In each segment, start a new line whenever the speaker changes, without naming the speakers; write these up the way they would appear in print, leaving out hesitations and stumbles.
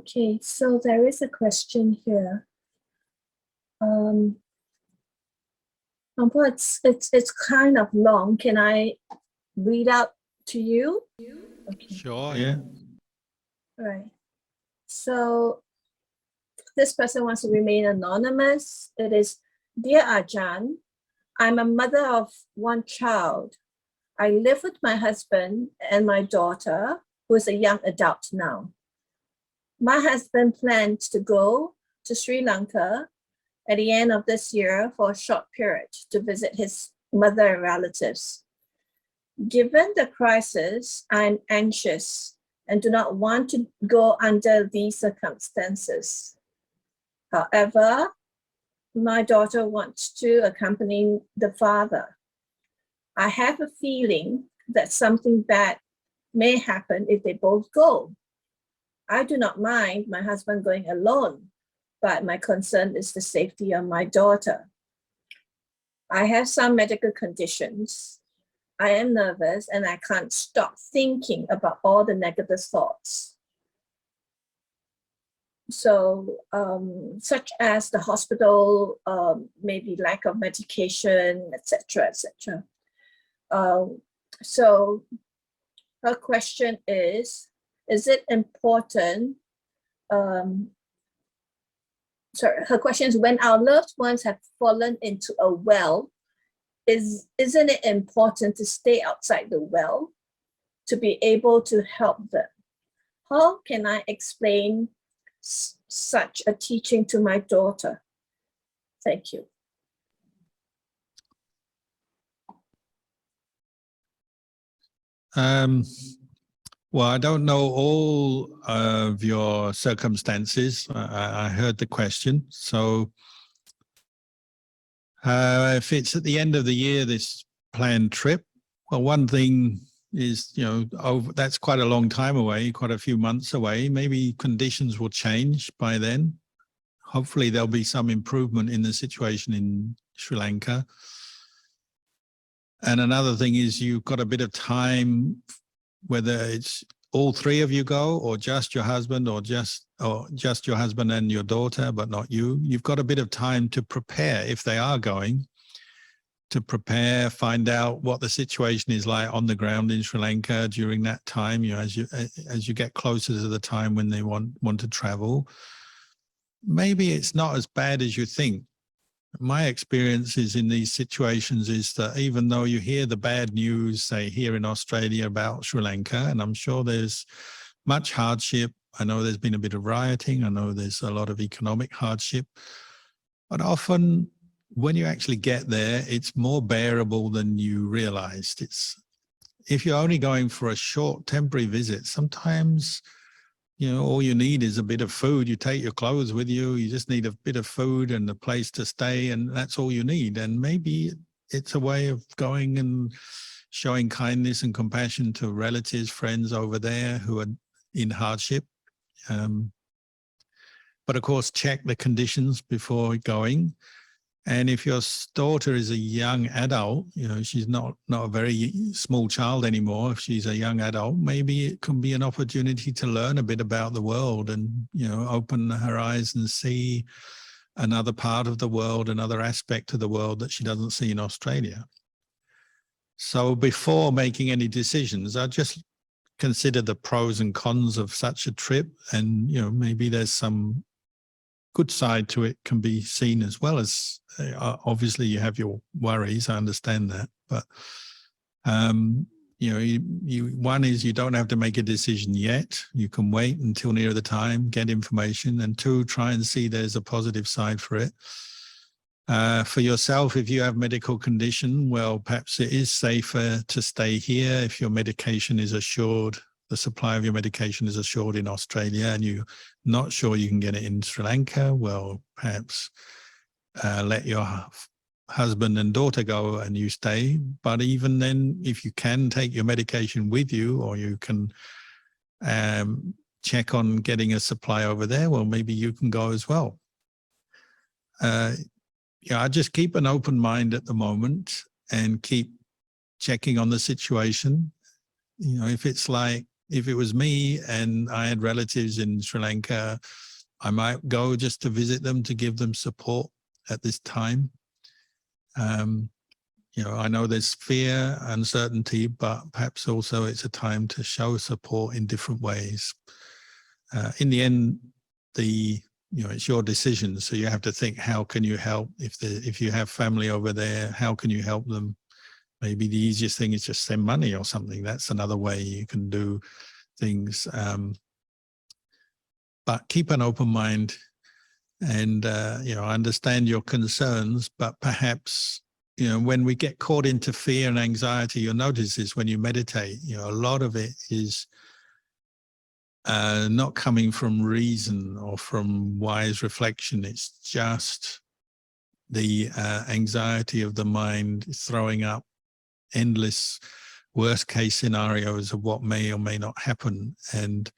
Okay, so there is a question here. It's kind of long. Can I read out to you? Okay.
Sure, yeah.
All right. So this person wants to remain anonymous. It is, Dear Ajahn, I'm a mother of one child. I live with my husband and my daughter, who is a young adult now. My husband plans to go to Sri Lanka at the end of this year for a short period to visit his mother and relatives. Given the crisis, I'm anxious and do not want to go under these circumstances. However, my daughter wants to accompany the father. I have a feeling that something bad may happen if they both go. I do not mind my husband going alone, but my concern is the safety of my daughter. I have some medical conditions. I am nervous and I can't stop thinking about all the negative thoughts. So, such as the hospital, maybe lack of medication, etc., etc. So her question is it important? Her question is, when our loved ones have fallen into a well, isn't it important to stay outside the well to be able to help them? How can I explain such a teaching to my daughter? Thank you.
Well, I don't know all of your circumstances. I heard the question. So if it's at the end of the year, this planned trip, well, one thing is, that's quite a long time away, quite a few months away. Maybe conditions will change by then. Hopefully there'll be some improvement in the situation in Sri Lanka. And another thing is you've got a bit of time, whether it's all three of you go or just your husband or just your husband and your daughter, but not you. You've got a bit of time to prepare if they are going, to prepare, find out what the situation is like on the ground in Sri Lanka during that time, as you get closer to the time when they want to travel. Maybe it's not as bad as you think. My experiences in these situations is that even though you hear the bad news, say here in Australia about Sri Lanka, and I'm sure there's much hardship. I know there's been a bit of rioting. I know there's a lot of economic hardship. But often when you actually get there, it's more bearable than you realized. If you're only going for a short temporary visit, sometimes all you need is a bit of food. You take your clothes with you. You just need a bit of food and a place to stay, and that's all you need. And maybe it's a way of going and showing kindness and compassion to relatives, friends over there who are in hardship. But of course, check the conditions before going. And if your daughter is a young adult, she's not a very small child anymore. If she's a young adult, maybe it can be an opportunity to learn a bit about the world and, open her eyes and see another part of the world, another aspect of the world that she doesn't see in Australia. So before making any decisions, I just consider the pros and cons of such a trip. And, maybe there's some good side to it can be seen, as well as obviously you have your worries. I understand that, but one is you don't have to make a decision yet. You can wait until near the time, get information, and two, try and see there's a positive side for it. For yourself, if you have medical condition, well, perhaps it is safer to stay here if your medication is assured. The supply of your medication is assured in Australia and you're not sure you can get it in Sri Lanka, well, perhaps let your husband and daughter go and you stay. But even then, if you can take your medication with you, or you can check on getting a supply over there, well, maybe you can go as well. I just keep an open mind at the moment and keep checking on the situation. If it's like if it was me and I had relatives in Sri Lanka, I might go just to visit them, to give them support at this time. You know, I know there's fear, uncertainty, but perhaps also it's a time to show support in different ways. In the end, it's your decision, so you have to think, how can you help? If you have family over there, how can you help them? Maybe the easiest thing is just send money or something. That's another way you can do things. But keep an open mind, and understand your concerns, but perhaps, when we get caught into fear and anxiety, you'll notice this when you meditate, a lot of it is not coming from reason or from wise reflection. It's just the anxiety of the mind throwing up endless worst case scenarios of what may or may not happen. And,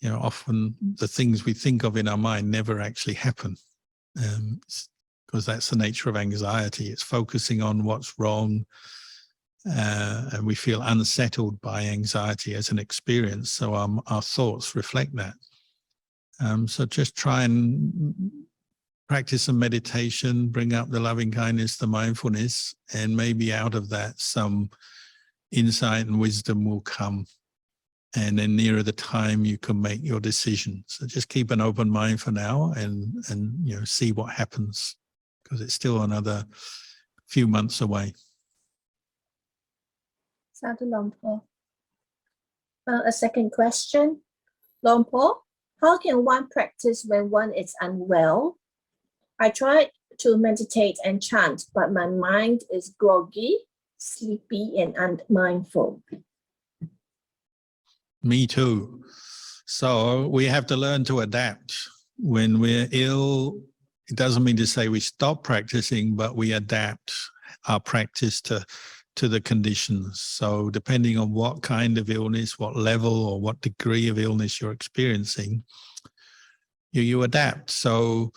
often the things we think of in our mind never actually happen. Because that's the nature of anxiety. It's focusing on what's wrong, and we feel unsettled by anxiety as an experience. So our thoughts reflect that. So just try and practice some meditation, bring up the loving kindness, the mindfulness, and maybe out of that some insight and wisdom will come. And then nearer the time you can make your decision. So just keep an open mind for now, and see what happens, because it's still another few months away.
Sadhu Lompo. A second question. Lompo, how can one practice when one is unwell? I try to meditate and chant, but my mind is groggy, sleepy, and unmindful.
Me too. So we have to learn to adapt. When we're ill, it doesn't mean to say we stop practicing, but we adapt our practice to the conditions. So depending on what kind of illness, what level or what degree of illness you're experiencing, you adapt. So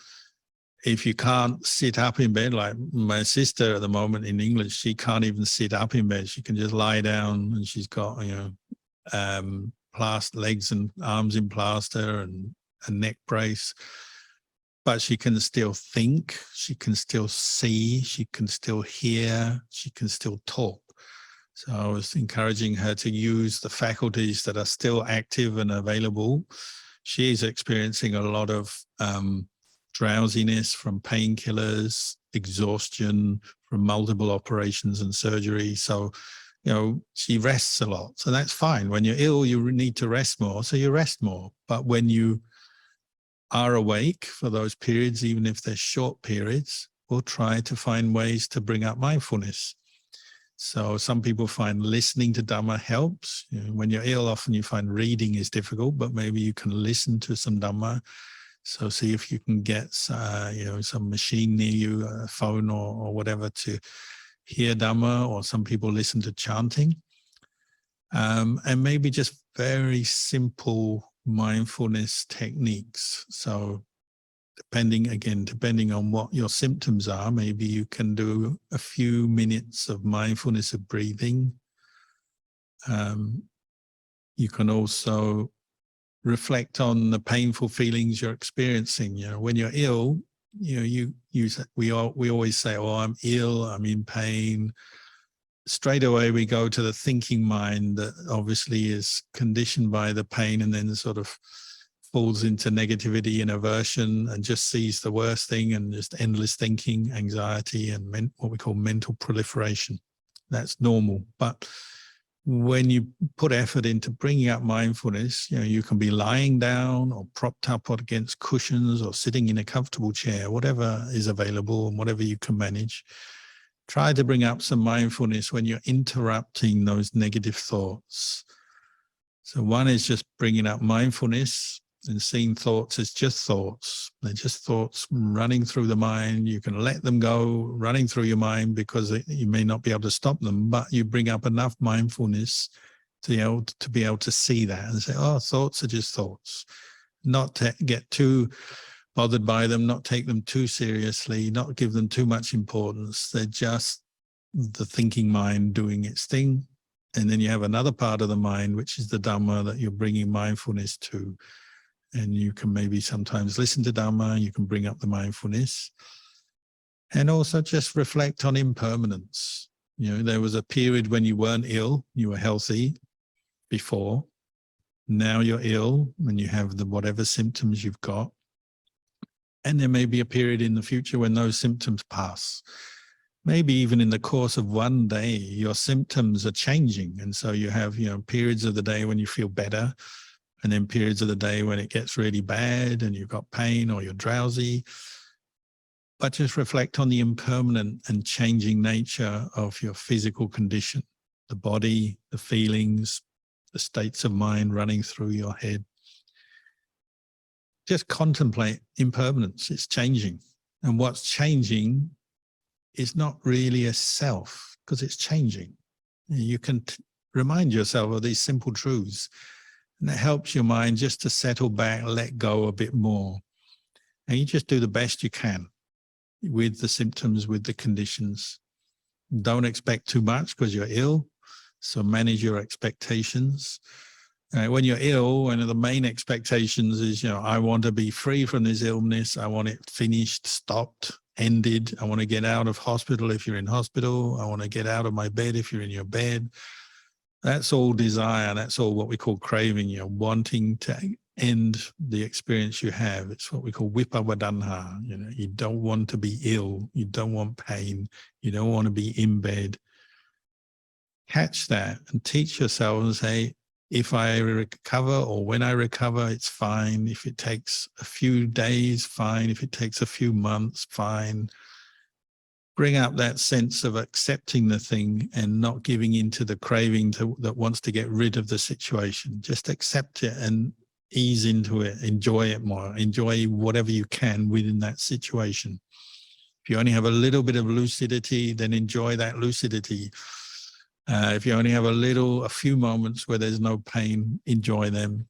if you can't sit up in bed, like my sister at the moment in England, she can't even sit up in bed. She can just lie down, and she's got, legs and arms in plaster and a neck brace. But she can still think, she can still see, she can still hear, she can still talk. So I was encouraging her to use the faculties that are still active and available. She's experiencing a lot of drowsiness from painkillers, exhaustion from multiple operations and surgery. So, she rests a lot. So that's fine. When you're ill, you need to rest more. So you rest more. But when you are awake for those periods, even if they're short periods, we'll try to find ways to bring up mindfulness. So some people find listening to Dhamma helps. When you're ill, often you find reading is difficult, but maybe you can listen to some Dhamma. So see if you can get, some machine near you, a phone or whatever, to hear Dhamma, or some people listen to chanting. And maybe just very simple mindfulness techniques. So depending on what your symptoms are, maybe you can do a few minutes of mindfulness of breathing. You can also reflect on the painful feelings you're experiencing. When you're ill, we always say, "Oh, I'm ill, I'm in pain." Straight away we go to the thinking mind that obviously is conditioned by the pain, and then sort of falls into negativity and aversion and just sees the worst thing, and just endless thinking, anxiety, and what we call mental proliferation. That's normal. But when you put effort into bringing up mindfulness, you can be lying down or propped up against cushions or sitting in a comfortable chair, whatever is available and whatever you can manage. Try to bring up some mindfulness when you're interrupting those negative thoughts. So one is just bringing up mindfulness and seeing thoughts as just thoughts. They're just thoughts running through the mind. You can let them go running through your mind because you may not be able to stop them, but you bring up enough mindfulness to be able to see that and say, oh, thoughts are just thoughts. Not to get too bothered by them, not take them too seriously, not give them too much importance. They're just the thinking mind doing its thing. And then you have another part of the mind, which is the Dhamma that you're bringing mindfulness to. And you can maybe sometimes listen to Dhamma, you can bring up the mindfulness. And also just reflect on impermanence. You know, there was a period when you weren't ill, you were healthy before. Now you're ill and you have the whatever symptoms you've got. And there may be a period in the future when those symptoms pass. Maybe even in the course of one day, your symptoms are changing. And so you have, you know, periods of the day when you feel better, and then periods of the day when it gets really bad and you've got pain or you're drowsy. But just reflect on the impermanent and changing nature of your physical condition, the body, the feelings, the states of mind running through your head. Just contemplate impermanence. It's changing. And what's changing is not really a self, because it's changing. You can remind yourself of these simple truths, and it helps your mind just to settle back, let go a bit more. And you just do the best you can with the symptoms, with the conditions. Don't expect too much because you're ill, so manage your expectations. When you're ill, one of the main expectations is, you know, I want to be free from this illness. I want it finished, stopped, ended. I want to get out of hospital if you're in hospital. I want to get out of my bed if you're in your bed. That's all desire. That's all what we call craving. You're wanting to end the experience you have. It's what we call vipavandanha. You know, you don't want to be ill. You don't want pain. You don't want to be in bed. Catch that and teach yourself and say, if I recover or when I recover, it's fine. If it takes a few days, fine. If it takes a few months, fine. Bring up that sense of accepting the thing and not giving into the craving that wants to get rid of the situation. Just accept it and ease into it. Enjoy it more. Enjoy whatever you can within that situation. If you only have a little bit of lucidity, then enjoy that lucidity. If you only have a few moments where there's no pain, enjoy them.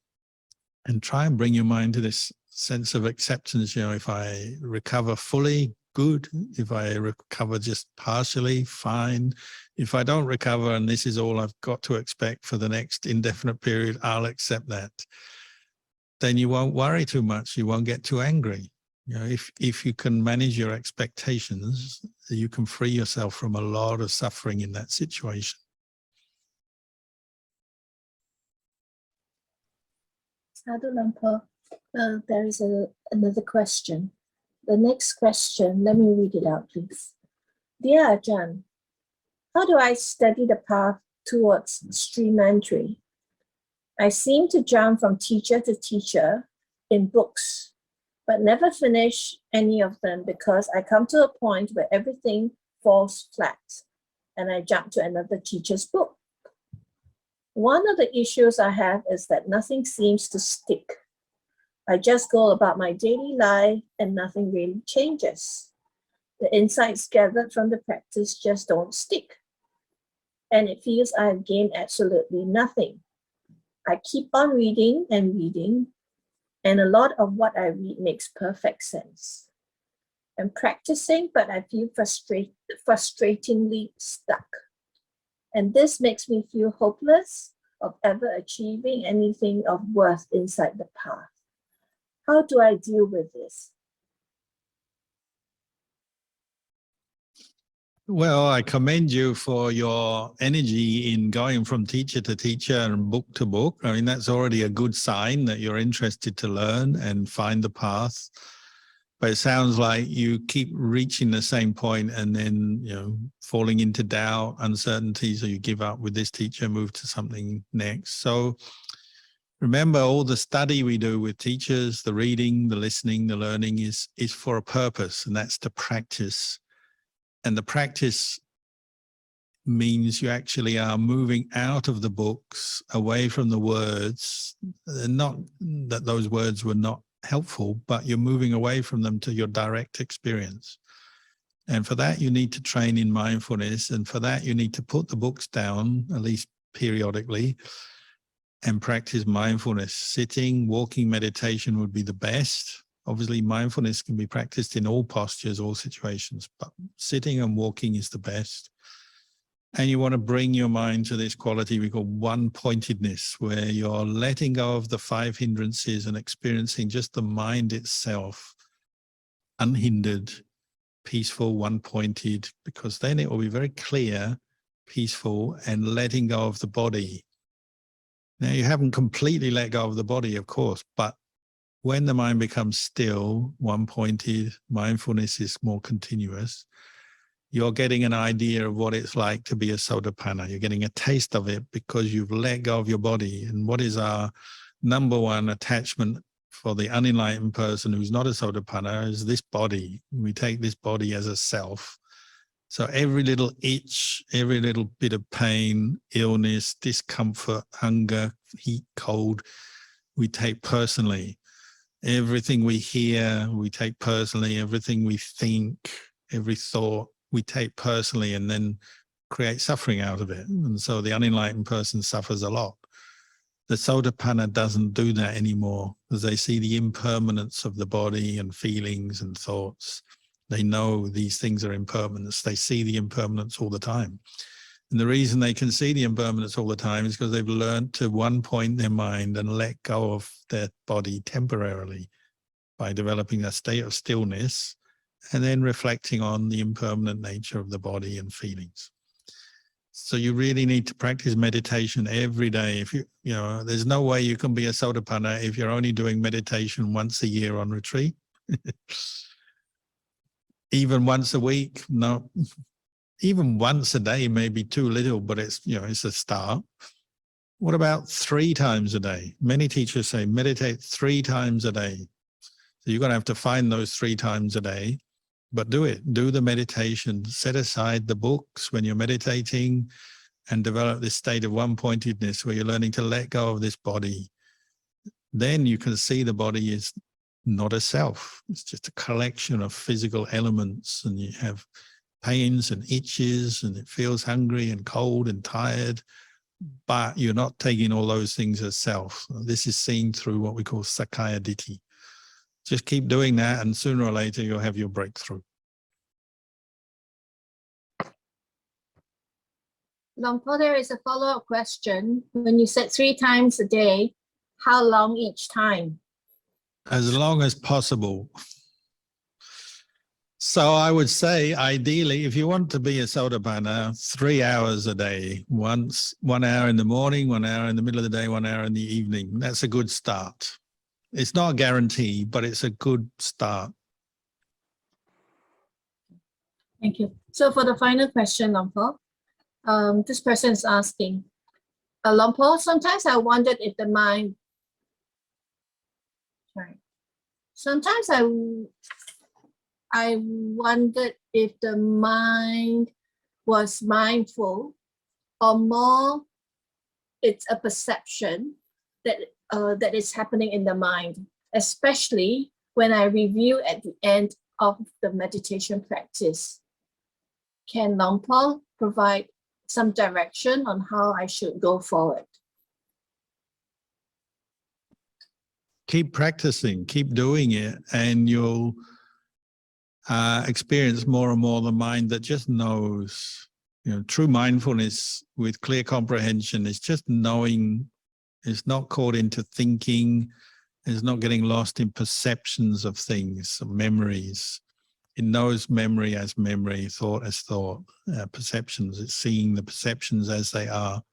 And try and bring your mind to this sense of acceptance. You know, if I recover fully, good. If I recover just partially, fine. If I don't recover and this is all I've got to expect for the next indefinite period, I'll accept that. Then you won't worry too much. You won't get too angry. You know, if you can manage your expectations, you can free yourself from a lot of suffering in that situation.
Sadhu Lampa, there is another question. The next question, let me read it out, please. Dear Ajahn, how do I study the path towards stream entry? I seem to jump from teacher to teacher in books, but never finish any of them because I come to a point where everything falls flat and I jump to another teacher's book. One of the issues I have is that nothing seems to stick. I just go about my daily life and nothing really changes. The insights gathered from the practice just don't stick. And it feels I have gained absolutely nothing. I keep on reading and reading, and a lot of what I read makes perfect sense. I'm practicing, but I feel frustratingly stuck. And this makes me feel hopeless of ever achieving anything of worth inside the path. How do I deal with this?
Well, I commend you for your energy in going from teacher to teacher and book to book. I mean, that's already a good sign that you're interested to learn and find the path. But it sounds like you keep reaching the same point and then, you know, falling into doubt, uncertainty, so you give up with this teacher, move to something next. So remember, all the study we do with teachers, the reading, the listening, the learning is for a purpose, and that's to practice. And the practice means you actually are moving out of the books, away from the words. Not that those words were not helpful, but you're moving away from them to your direct experience. And for that, you need to train in mindfulness. And for that, you need to put the books down, at least periodically, and practice mindfulness. Sitting, walking, meditation would be the best. Obviously, mindfulness can be practiced in all postures, all situations, but sitting and walking is the best. And you want to bring your mind to this quality we call one-pointedness, where you're letting go of the 5 hindrances and experiencing just the mind itself, unhindered, peaceful, one-pointed, because then it will be very clear, peaceful, and letting go of the body. Now, you haven't completely let go of the body, of course, but when the mind becomes still, one-pointed, mindfulness is more continuous, you're getting an idea of what it's like to be a Sotapanna. You're getting a taste of it because you've let go of your body. And what is our number one attachment for the unenlightened person who's not a Sotapanna is this body. We take this body as a self. So every little itch, every little bit of pain, illness, discomfort, hunger, heat, cold, we take personally. Everything we hear, we take personally. Everything we think, every thought, we take personally and then create suffering out of it. And so the unenlightened person suffers a lot. The Sotapanna doesn't do that anymore because they see the impermanence of the body and feelings and thoughts. They know these things are impermanence. They see the impermanence all the time. And the reason they can see the impermanence all the time is because they've learned to one-point their mind and let go of their body temporarily by developing a state of stillness and then reflecting on the impermanent nature of the body and feelings. So you really need to practice meditation every day. If you know, there's no way you can be a Sotapanna if you're only doing meditation once a year on retreat. Even once a week, no. Even once a day may be too little, but it's, you know, it's a start. What about 3 times a day? Many teachers say meditate 3 times a day. So you're going to have to find those 3 times a day. But do it, do the meditation, set aside the books when you're meditating and develop this state of one-pointedness where you're learning to let go of this body. Then you can see the body is not a self. It's just a collection of physical elements, and you have pains and itches and it feels hungry and cold and tired, but you're not taking all those things as self. This is seen through what we call Sakkaya Ditthi. Just keep doing that and sooner or later you'll have your breakthrough.
Longpo, there is a follow-up question. When you said 3 times a day, how long each time?
As long as possible. So I would say, ideally, if you want to be a Sotapanna, 3 hours a day, 1 hour in the morning, 1 hour in the middle of the day, 1 hour in the evening. That's a good start. It's not a guarantee, but it's a good start.
Thank you. So for the final question, Longpo, this person is asking, Longpo, sometimes I wondered if the mind, sometimes I wondered if the mind was mindful, or more it's a perception that that is happening in the mind, especially when I review at the end of the meditation practice. Can Longpo provide some direction on how I should go forward?
Keep practicing, keep doing it, and you'll experience more and more the mind that just knows. You know, true mindfulness with clear comprehension is just knowing. It's not caught into thinking. It's not getting lost in perceptions of things, memories. It knows memory as memory, thought as thought, perceptions. It's seeing the perceptions as they are.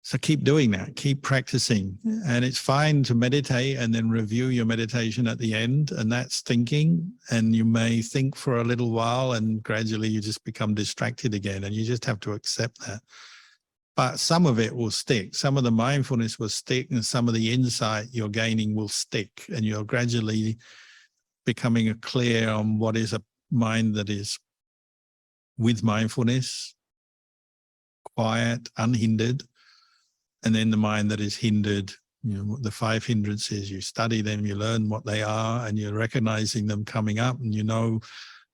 So keep doing that, keep practicing. And it's fine to meditate and then review your meditation at the end, and that's thinking. And you may think for a little while and gradually you just become distracted again, and you just have to accept that. But some of it will stick. Some of the mindfulness will stick, and some of the insight you're gaining will stick, and you're gradually becoming clear on what is a mind that is with mindfulness, quiet, unhindered, and then the mind that is hindered. You know, the 5 hindrances, you study them, you learn what they are, and you're recognizing them coming up, and you know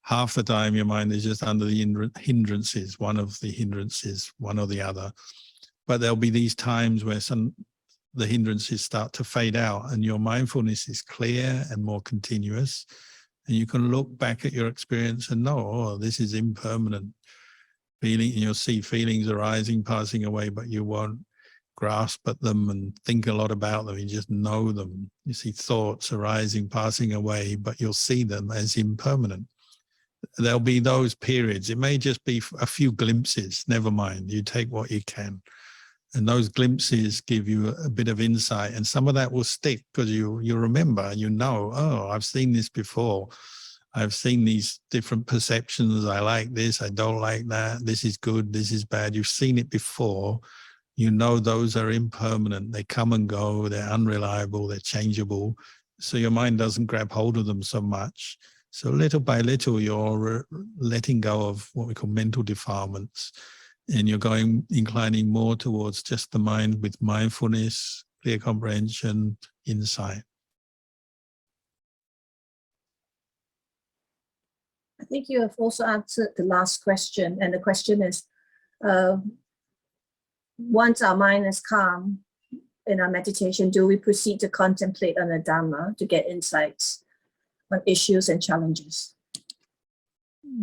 half the time your mind is just under the hindrances, one of the hindrances, one or the other. But there'll be these times where the hindrances start to fade out and your mindfulness is clear and more continuous. And you can look back at your experience and know, oh, this is impermanent. You'll see feelings arising, passing away, but you won't grasp at them and think a lot about them. You just know them. You see thoughts arising, passing away, but you'll see them as impermanent. There'll be those periods. It may just be a few glimpses. Never mind. You take what you can. And those glimpses give you a bit of insight. And some of that will stick because you remember, you know, oh, I've seen this before. I've seen these different perceptions. I like this. I don't like that. This is good. This is bad. You've seen it before. You know those are impermanent. They come and go. They're unreliable. They're changeable. So your mind doesn't grab hold of them so much. So little by little, you're letting go of what we call mental defilements. And you're inclining more towards just the mind with mindfulness, clear comprehension, insight.
I think you have also answered the last question. And the question is, once our mind is calm in our meditation, do we proceed to contemplate on the Dhamma to get insights on issues and challenges?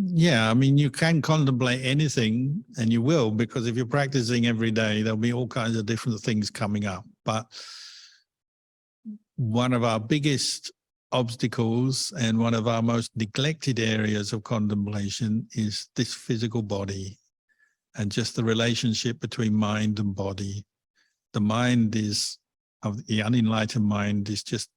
Yeah, I mean, you can contemplate anything, and you will, because if you're practicing every day, there'll be all kinds of different things coming up. But one of our biggest obstacles and one of our most neglected areas of contemplation is this physical body and just the relationship between mind and body. The mind is, of the unenlightened mind, is just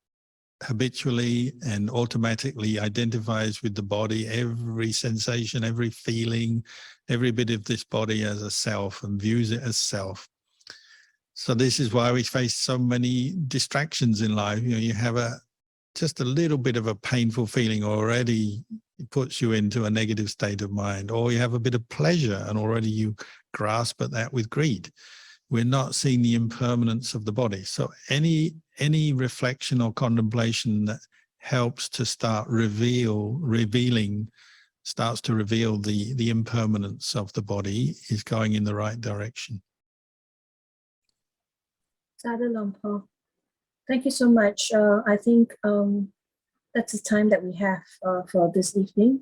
habitually and automatically identifies with the body, every sensation, every feeling, every bit of this body as a self, and views it as self. So this is why we face so many distractions in life. You know, you have just a little bit of a painful feeling already, it puts you into a negative state of mind, or you have a bit of pleasure and already you grasp at that with greed. We're not seeing the impermanence of the body. So any reflection or contemplation that helps to start revealing, starts to reveal the impermanence of the body is going in the right direction.
Sadhu Lumpur. Thank you so much. I think that's the time that we have for this evening.